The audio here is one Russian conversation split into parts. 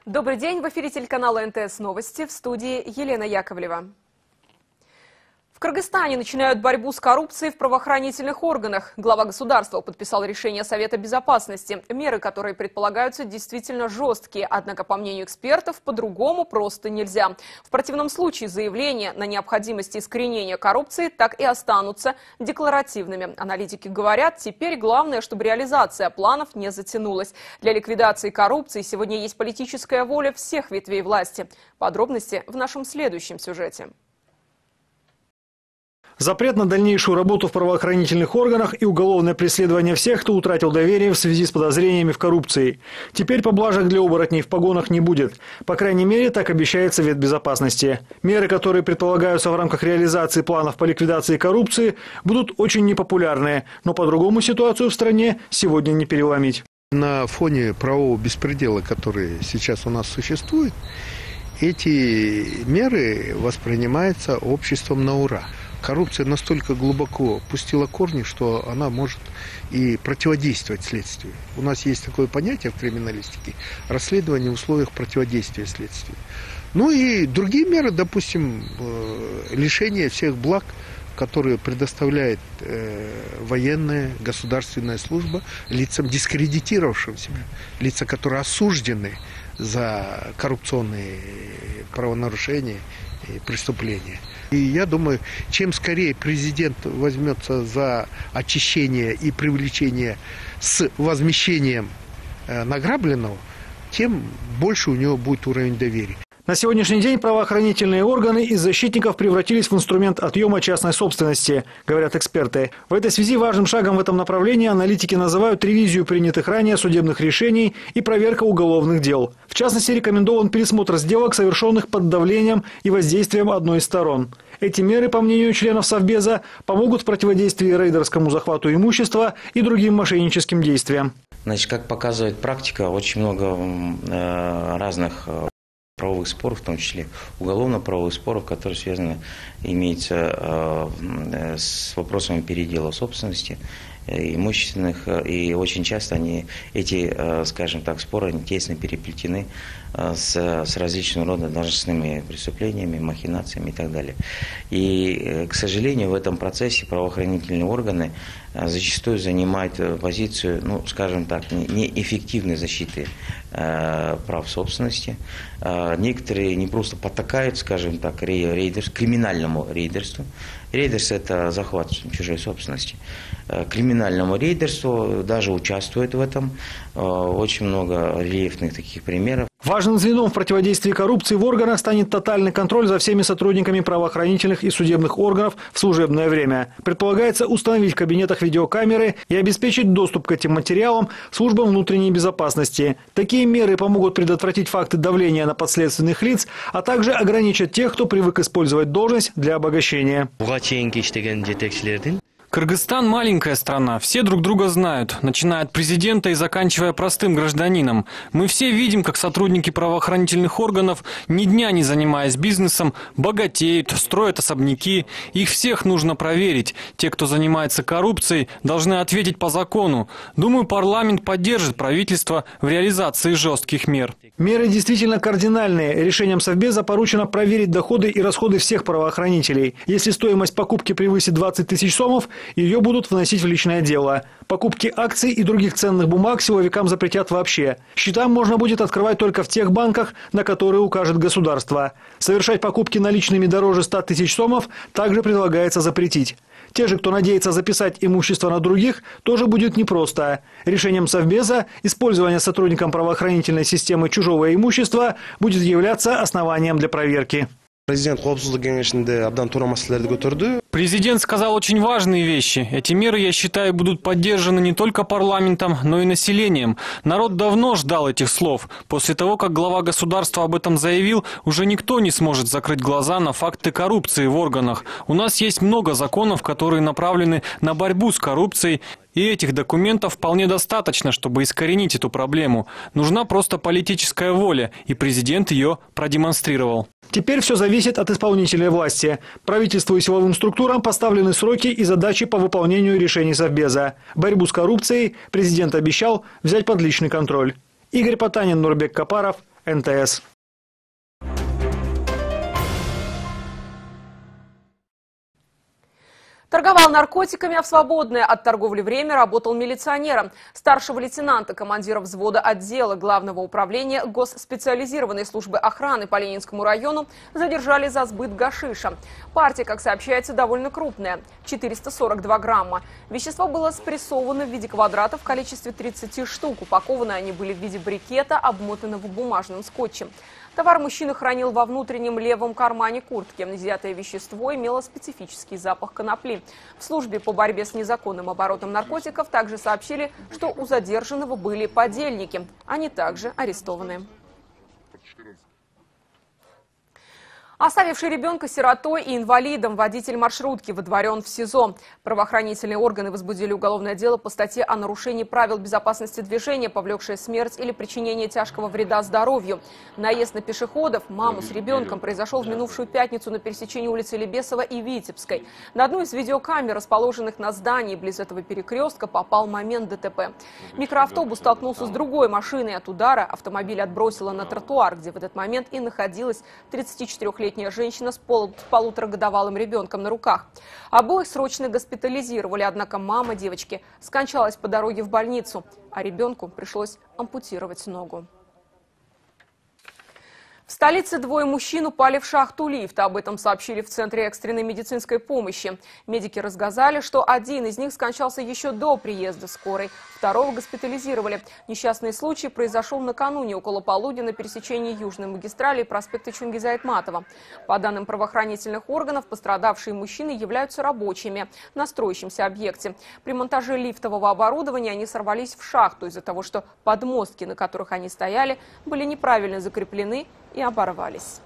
Добрый день, в эфире телеканала НТС Новости, в студии Елена Яковлева. В Кыргызстане начинают борьбу с коррупцией в правоохранительных органах. Глава государства подписал решение Совета Безопасности. Меры, которые предполагаются, действительно жесткие. Однако, по мнению экспертов, по-другому просто нельзя. В противном случае заявления на необходимость искоренения коррупции так и останутся декларативными. Аналитики говорят, теперь главное, чтобы реализация планов не затянулась. Для ликвидации коррупции сегодня есть политическая воля всех ветвей власти. Подробности в нашем следующем сюжете. Запрет на дальнейшую работу в правоохранительных органах и уголовное преследование всех, кто утратил доверие в связи с подозрениями в коррупции. Теперь поблажек для оборотней в погонах не будет. По крайней мере, так обещает Совет Безопасности. Меры, которые предполагаются в рамках реализации планов по ликвидации коррупции, будут очень непопулярные. Но по-другому ситуацию в стране сегодня не переломить. На фоне правового беспредела, который сейчас у нас существует, эти меры воспринимаются обществом на ура. Коррупция настолько глубоко пустила корни, что она может и противодействовать следствию. У нас есть такое понятие в криминалистике – расследование в условиях противодействия следствию. Ну и другие меры, допустим, лишение всех благ, которые предоставляет военная, государственная служба лицам, дискредитировавшим себя, лица, которые осуждены за коррупционные правонарушения и преступления. И я думаю, чем скорее президент возьмется за очищение и привлечение с возмещением награбленного, тем больше у него будет уровень доверия. На сегодняшний день правоохранительные органы из защитников превратились в инструмент отъема частной собственности, говорят эксперты. В этой связи важным шагом в этом направлении аналитики называют ревизию принятых ранее судебных решений и проверка уголовных дел. В частности, рекомендован пересмотр сделок, совершенных под давлением и воздействием одной из сторон. Эти меры, по мнению членов Совбеза, помогут в противодействии рейдерскому захвату имущества и другим мошенническим действиям. Значит, как показывает практика, очень много разных правовых споров, в том числе уголовно-правовых споров, которые связаны, имеются с вопросами передела собственности, имущественных, и очень часто эти, скажем так, споры тесно переплетены с различного рода должностными преступлениями, махинациями и так далее. И, к сожалению, в этом процессе правоохранительные органы зачастую занимают позицию, ну, скажем так, неэффективной защиты прав собственности. Некоторые не просто потакают, скажем так, криминальному рейдерству. Рейдерство – это захват чужой собственности. Криминальному рейдерству даже участвует в этом. Очень много рельефных таких примеров. Важным звеном в противодействии коррупции в органах станет тотальный контроль за всеми сотрудниками правоохранительных и судебных органов в служебное время. Предполагается установить в кабинетах видеокамеры и обеспечить доступ к этим материалам службам внутренней безопасности. Такие меры помогут предотвратить факты давления на подследственных лиц, а также ограничить тех, кто привык использовать должность для обогащения. Кыргызстан – маленькая страна, все друг друга знают, начиная от президента и заканчивая простым гражданином. Мы все видим, как сотрудники правоохранительных органов, ни дня не занимаясь бизнесом, богатеют, строят особняки. Их всех нужно проверить. Те, кто занимается коррупцией, должны ответить по закону. Думаю, парламент поддержит правительство в реализации жестких мер. Меры действительно кардинальные. Решением Совбеза поручено проверить доходы и расходы всех правоохранителей. Если стоимость покупки превысит 20 тысяч сомов, ее будут вносить в личное дело. Покупки акций и других ценных бумаг силовикам запретят вообще. Счета можно будет открывать только в тех банках, на которые укажет государство. Совершать покупки наличными дороже 100 тысяч сомов также предлагается запретить. Те же, кто надеется записать имущество на других, тоже будет непросто. Решением Совбеза использование сотрудникам правоохранительной системы чужого имущества будет являться основанием для проверки. Президент сказал очень важные вещи. Эти меры, я считаю, будут поддержаны не только парламентом, но и населением. Народ давно ждал этих слов. После того, как глава государства об этом заявил, уже никто не сможет закрыть глаза на факты коррупции в органах. У нас есть много законов, которые направлены на борьбу с коррупцией. И этих документов вполне достаточно, чтобы искоренить эту проблему. Нужна просто политическая воля, и президент ее продемонстрировал. Теперь все зависит от исполнительной власти. Правительству и силовым структурам поставлены сроки и задачи по выполнению решений Совбеза. Борьбу с коррупцией президент обещал взять под личный контроль. Игорь Потанин, Нурбек Капаров, НТС. Торговал наркотиками, а в свободное от торговли время работал милиционером. Старшего лейтенанта, командира взвода отдела Главного управления Госспециализированной службы охраны по Ленинскому району задержали за сбыт гашиша. Партия, как сообщается, довольно крупная – 442 грамма. Вещество было спрессовано в виде квадратов в количестве 30 штук. Упакованы они были в виде брикета, обмотанного бумажным скотчем. Товар мужчина хранил во внутреннем левом кармане куртки. Изъятое вещество имело специфический запах конопли. В службе по борьбе с незаконным оборотом наркотиков также сообщили, что у задержанного были подельники. Они также арестованы. Оставивший ребенка сиротой и инвалидом водитель маршрутки выдворен в СИЗО. Правоохранительные органы возбудили уголовное дело по статье о нарушении правил безопасности движения, повлекшее смерть или причинение тяжкого вреда здоровью. Наезд на пешеходов, маму с ребенком, произошел в минувшую пятницу на пересечении улицы Лебесова и Витебской. На одну из видеокамер, расположенных на здании близ этого перекрестка, попал момент ДТП. Микроавтобус столкнулся с другой машиной. От удара автомобиль отбросило на тротуар, где в этот момент и находилась 34-летняя женщина с полуторагодовалым ребенком на руках. Обоих срочно госпитализировали, однако мама девочки скончалась по дороге в больницу, а ребенку пришлось ампутировать ногу. В столице двое мужчин упали в шахту лифта. Об этом сообщили в Центре экстренной медицинской помощи. Медики рассказали, что один из них скончался еще до приезда скорой. Второго госпитализировали. Несчастный случай произошел накануне около полудня на пересечении Южной магистрали и проспекта Чингиза Айтматова. По данным правоохранительных органов, пострадавшие мужчины являются рабочими на строящемся объекте. При монтаже лифтового оборудования они сорвались в шахту из-за того, что подмостки, на которых они стояли, были неправильно закреплены и оборвались.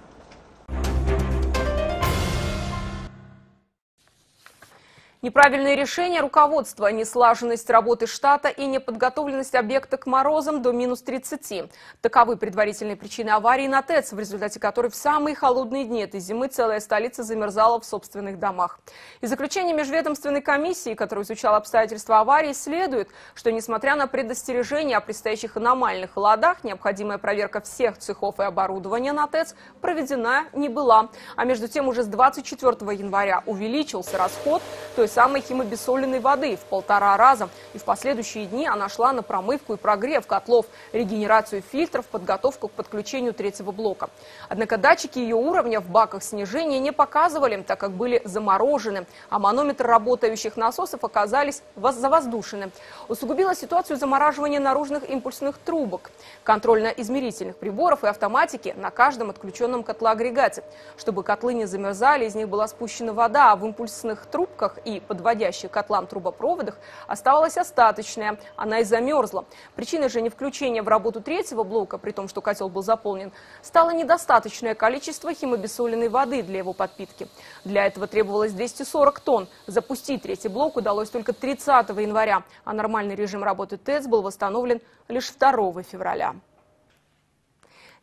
Неправильные решения руководства, неслаженность работы штата и неподготовленность объекта к морозам до минус 30. Таковы предварительные причины аварии на ТЭЦ, в результате которой в самые холодные дни этой зимы целая столица замерзала в собственных домах. Из заключения межведомственной комиссии, которая изучала обстоятельства аварии, следует, что несмотря на предостережения о предстоящих аномальных холодах, необходимая проверка всех цехов и оборудования на ТЭЦ проведена не была. А между тем уже с 24 января увеличился расход той самой химобиссоленной воды в 1,5 раза. И в последующие дни она шла на промывку и прогрев котлов, регенерацию фильтров, подготовку к подключению третьего блока. Однако датчики ее уровня в баках снижения не показывали, так как были заморожены, а манометры работающих насосов оказались завоздушены. Усугубила ситуацию замораживания наружных импульсных трубок, контрольно-измерительных приборов и автоматики на каждом отключенном котлоагрегате. Чтобы котлы не замерзали, из них была спущена вода, а в импульсных трубках и подводящих котлам трубопроводах оставалась остаточная. Она и замерзла. Причиной же невключения в работу третьего блока, при том, что котел был заполнен, стало недостаточное количество химобиссоленной воды для его подпитки. Для этого требовалось 240 тонн. Запустить третий блок удалось только 30 января, а нормальный режим работы ТЭЦ был восстановлен лишь 2 февраля.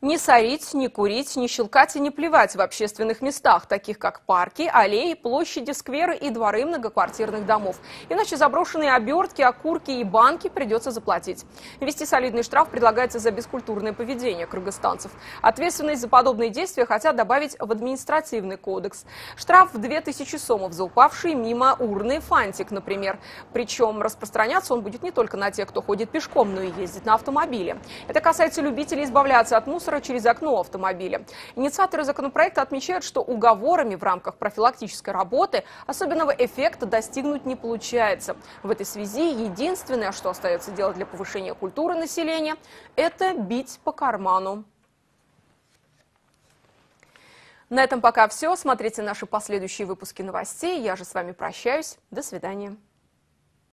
Не сорить, не курить, не щелкать и не плевать в общественных местах, таких как парки, аллеи, площади, скверы и дворы многоквартирных домов. Иначе заброшенные обертки, окурки и банки придется заплатить. Ввести солидный штраф предлагается за бескультурное поведение кыргызстанцев. Ответственность за подобные действия хотят добавить в административный кодекс. Штраф в 2000 сомов за упавший мимо урны фантик, например. Причем распространяться он будет не только на тех, кто ходит пешком, но и ездит на автомобиле. Это касается любителей избавляться от мусора через окно автомобиля. Инициаторы законопроекта отмечают, что уговорами в рамках профилактической работы особенного эффекта достигнуть не получается. В этой связи единственное, что остается делать для повышения культуры населения, это бить по карману. На этом пока все. Смотрите наши последующие выпуски новостей. Я же с вами прощаюсь. До свидания.